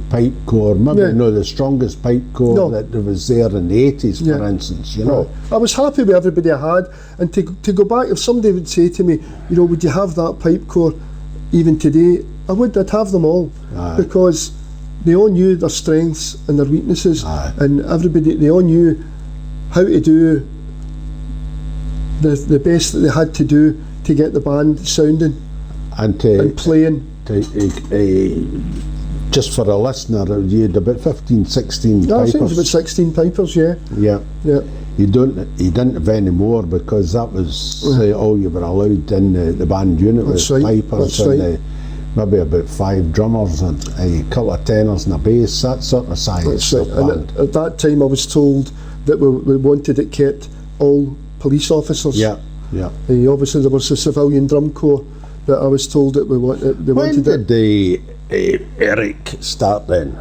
pipe corps, maybe Yeah. not the strongest pipe corps No. that there was there in the 80s, for Yeah. instance, you know. I was happy with everybody I had, and to go back, if somebody would say to me, you know, would you have that pipe corps even today, I'd have them all. Aye. Because they all knew their strengths and their weaknesses. Aye. And they all knew how to do the best that they had to do to get the band sounding And and playing. just for a listener, you had about 15, 16 I think it was pipers. about 16 pipers, yeah. Yeah. Yeah. You didn't have any more because that was all you were allowed in the band unit was That's right, pipers that's and right. maybe about 5 drummers and a couple of tenors and a bass, that sort of size That's of right. And band. at that time I was told that we wanted it kept all police officers. Yeah, yeah. Obviously there was a civilian drum corps, but I was told that they When wanted it. did Eric start then?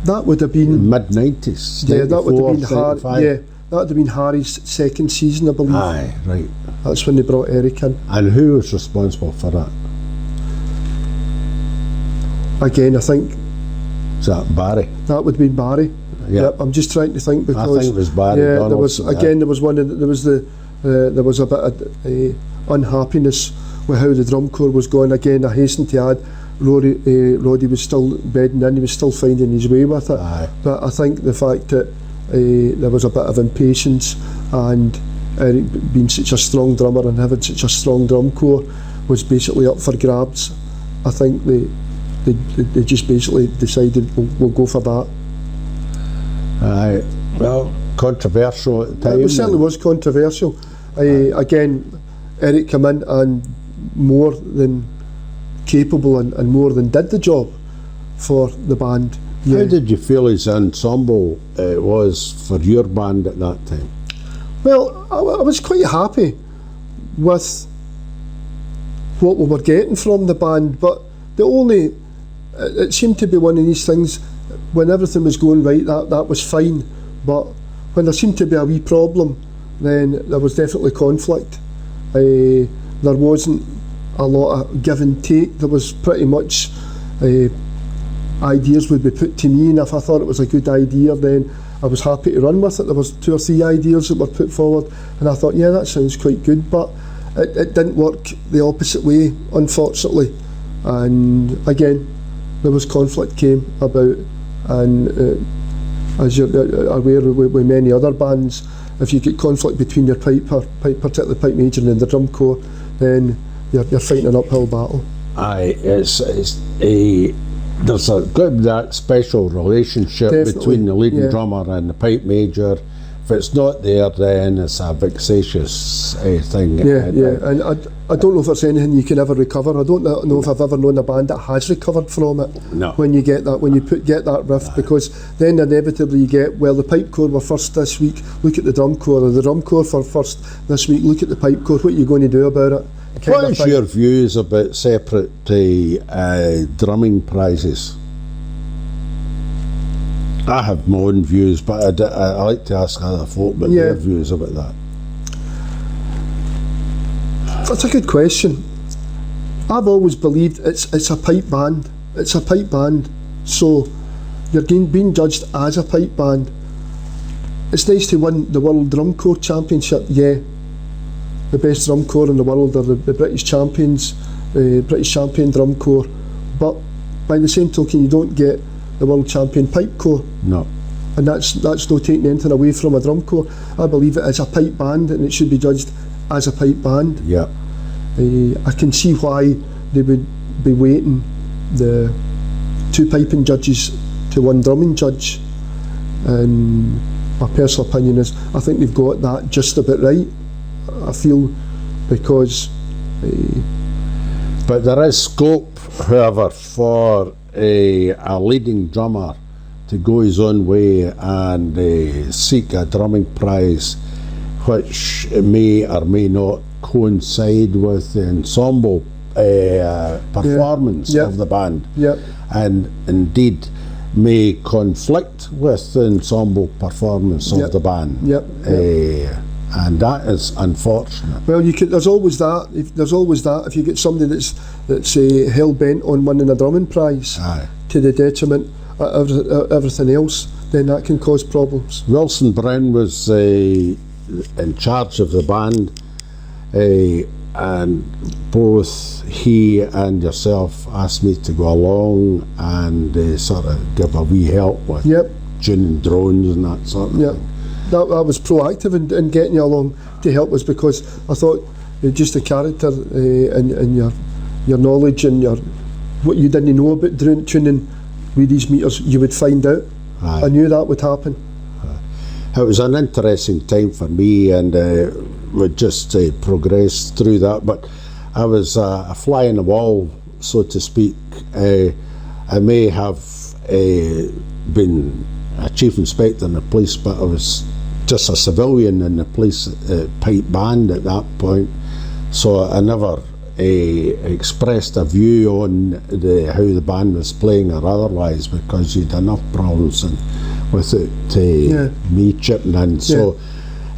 That would have been Mid-90s? yeah, that would have been 95? Yeah, that would have been Harry's second season, I believe. Aye, right. That's when they brought Eric in. And who was responsible for that? Again, I think Was that Barry? that would have been Barry. Yeah. Yep, I'm just trying to think because think it was Barry yeah, there was Donaldson, again there was one of there was a bit of unhappiness with how the drum corps was going. Again, I hasten to add, Roddy was still bedding in, he was still finding his way with it. Aye. But I think the fact that there was a bit of impatience, and Eric being such a strong drummer and having such a strong drum corps was basically up for grabs. I think they just basically decided we'll go for that. Aye. Well, controversial at the time. It certainly was controversial. Again, Eric came in and more than capable and more than did the job for the band. How did you feel his ensemble was for your band at that time? Well, I was quite happy with what we were getting from the band, but it seemed to be one of these things, when everything was going right, that was fine, but when there seemed to be a wee problem, then there was definitely conflict. There wasn't a lot of give and take. There was pretty much ideas would be put to me, and if I thought it was a good idea, then I was happy to run with it. There was 2 or 3 ideas that were put forward, and I thought, yeah, that sounds quite good, but it didn't work the opposite way, unfortunately. And again, there was conflict came about, and as you're aware with many other bands, if you get conflict between your particularly pipe major and the drum corps, then you're fighting an uphill battle. Aye, there's got to be that special relationship Definitely, between the leading yeah. drummer and the pipe major. If it's not there, then it's a vexatious thing. Yeah, and I don't know if there's anything you can ever recover. I don't know if I've ever known a band that has recovered from it. No. When you get that, get that rift, because then inevitably you get, well, the pipe corps were first this week, look at the drum corps, or the drum corps for first this week, look at the pipe corps, what are you going to do about it? What is your views about separate drumming prizes? I have my own views, but I like to ask other folk about their views about that. That's a good question. I've always believed it's a pipe band. It's a pipe band, so you're being judged as a pipe band. It's nice to win the World Drum Corps Championship, yeah. The best drum corps in the world are the British champions, British champion drum corps. But by the same token, you don't get the world champion pipe corps. No. And that's no taking anything away from a drum corps. I believe it is a pipe band, and it should be judged as a pipe band. Yeah. I can see why they would be weighting the 2 piping judges to 1 drumming judge. And my personal opinion is, I think they've got that just about right. I feel, because but there is scope, however, for a leading drummer to go his own way and seek a drumming prize which may or may not coincide with the ensemble performance of the band, and indeed may conflict with the ensemble performance of the band. And that is unfortunate. Well, there's always that. If you get somebody that's hell bent on winning a drumming prize, to the detriment of everything else, then that can cause problems. Wilson Brown was in charge of the band, and both he and yourself asked me to go along and sort of give a wee help with tuning drones and that sort of thing. That was proactive in getting you along to help us, because I thought just the character and your knowledge and what you didn't know about tuning with these meters, you would find out. Aye. I knew that would happen. It was an interesting time for me, and we just progressed through that. But I was a fly in the wall, so to speak. I may have been a chief inspector in the police, but I was just a civilian in the police pipe band at that point. So I never expressed a view on how the band was playing or otherwise, because you'd enough problems without me chipping in. So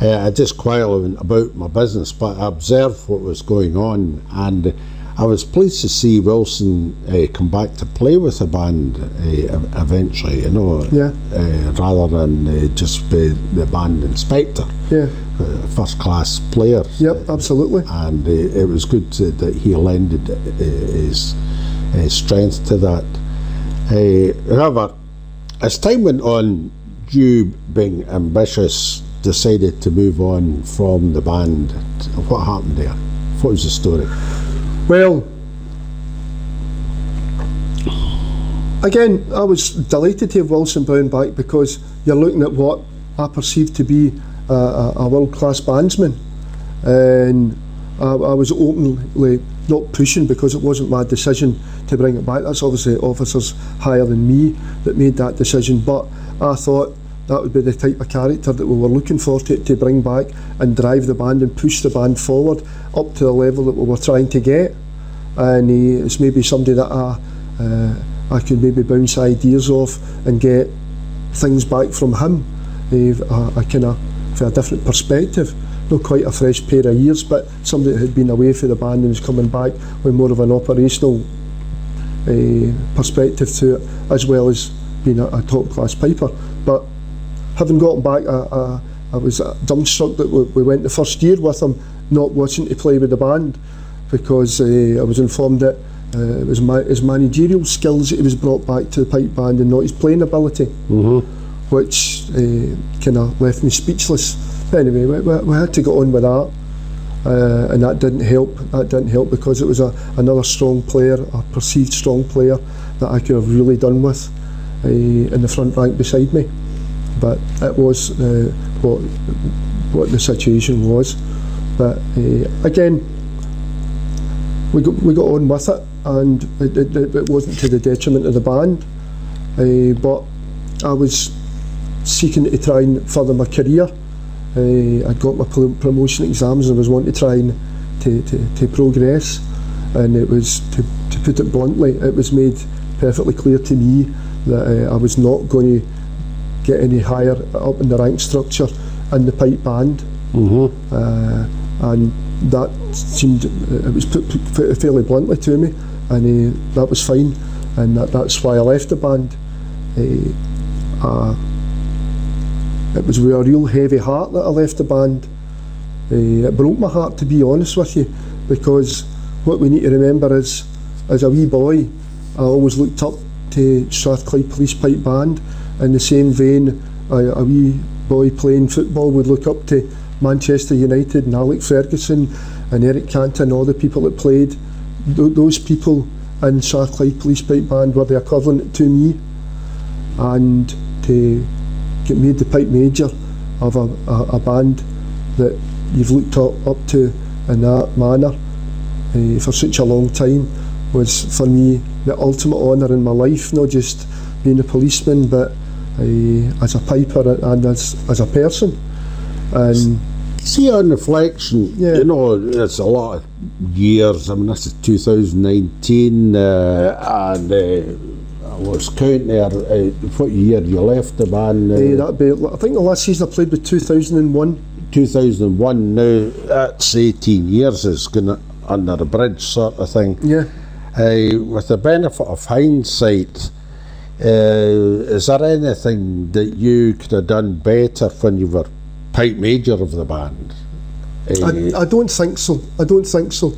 I just quietly went about my business, but I observed what was going on, and I was pleased to see Wilson come back to play with the band eventually, rather than just be the band inspector. First class player. Yep, absolutely. And it was good that he lended his strength to that. However, as time went on, you, being ambitious, decided to move on from the band. What happened there? What was the story? Well, again, I was delighted to have Wilson Brown back, because you're looking at what I perceived to be a world-class bandsman, and I was openly not pushing, because it wasn't my decision to bring it back. That's obviously officers higher than me that made that decision, but I thought that would be the type of character that we were looking for to bring back and drive the band and push the band forward up to the level that we were trying to get. And it's maybe somebody that I could maybe bounce ideas off and get things back from him. I kind of, for a different perspective, not quite a fresh pair of ears, but somebody that had been away for the band and was coming back with more of an operational perspective to it, as well as being a top class piper. But having gotten back, I was dumbstruck that we went the first year with him not watching to play with the band, because I was informed that it was his managerial skills that he was brought back to the pipe band and not his playing ability, which kind of left me speechless. Anyway, we had to get on with that, and that didn't help. That didn't help, because it was another strong player, a perceived strong player that I could have really done with in the front rank beside me. But it was what the situation was. But again, we got on with it, and it wasn't to the detriment of the band. But I was seeking to try and further my career. I'd got my promotion exams and was wanting to try and to progress. And it was, to put it bluntly, it was made perfectly clear to me that I was not going to get any higher up in the rank structure in the pipe band. And that seemed, it was put fairly bluntly to me, and that was fine, and that's why I left the band. It was with a real heavy heart that I left the band. It broke my heart, to be honest with you, because what we need to remember is, as a wee boy, I always looked up to Strathclyde Police Pipe Band. In the same vein, a wee boy playing football would look up to Manchester United and Alec Ferguson and Eric Cantona and all the people that played. Those people in Strathclyde Police Pipe Band were the equivalent to me, and to get made the pipe major of a band that you've looked up to in that manner for such a long time was, for me, the ultimate honour in my life, not just being a policeman, but as a piper and as a person. And see, on reflection, you know, it's a lot of years. I mean, this is 2019, and I was counting there what year you left the band. That'd be, I think the last season I played was 2001. 2001, now that's 18 years is going under the bridge sort of thing. Yeah. With the benefit of hindsight, Is there anything that you could have done better when you were pipe major of the band? I don't think so. I don't think so.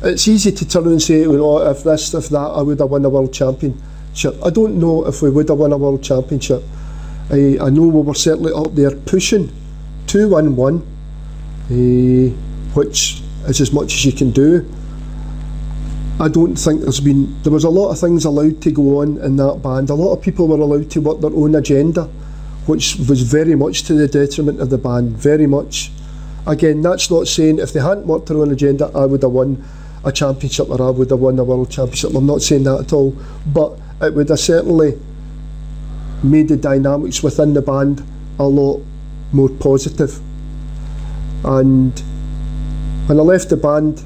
It's easy to turn and say, if this, if that, I would have won a world championship. I don't know if we would have won a world championship. I know we were certainly up there pushing to win one, which is as much as you can do. I don't think there was a lot of things allowed to go on in that band. A lot of people were allowed to work their own agenda, which was very much to the detriment of the band, very much. Again, that's not saying if they hadn't worked their own agenda, I would have won a championship or I would have won a world championship. I'm not saying that at all, but it would have certainly made the dynamics within the band a lot more positive. And when I left the band,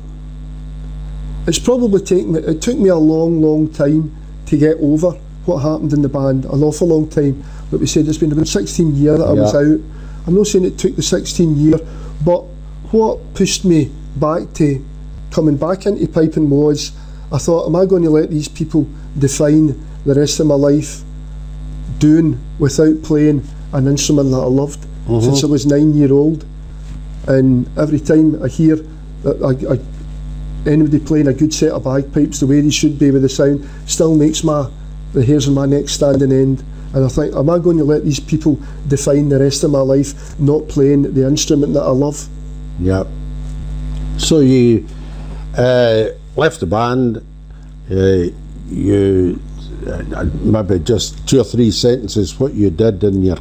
it took me a long time to get over what happened in the band, an awful long time. Like we said, it's been about 16 years that I was out. I'm not saying it took the 16 years, but what pushed me back to coming back into piping was, I thought, am I going to let these people define the rest of my life doing without playing an instrument that I loved since I was 9-year-old? And every time I hear that anybody playing a good set of bagpipes the way they should be with the sound, still makes the hairs on my neck stand on end. And I think, am I going to let these people define the rest of my life not playing the instrument that I love? Yeah. So you left the band, you maybe just 2 or 3 sentences what you did in your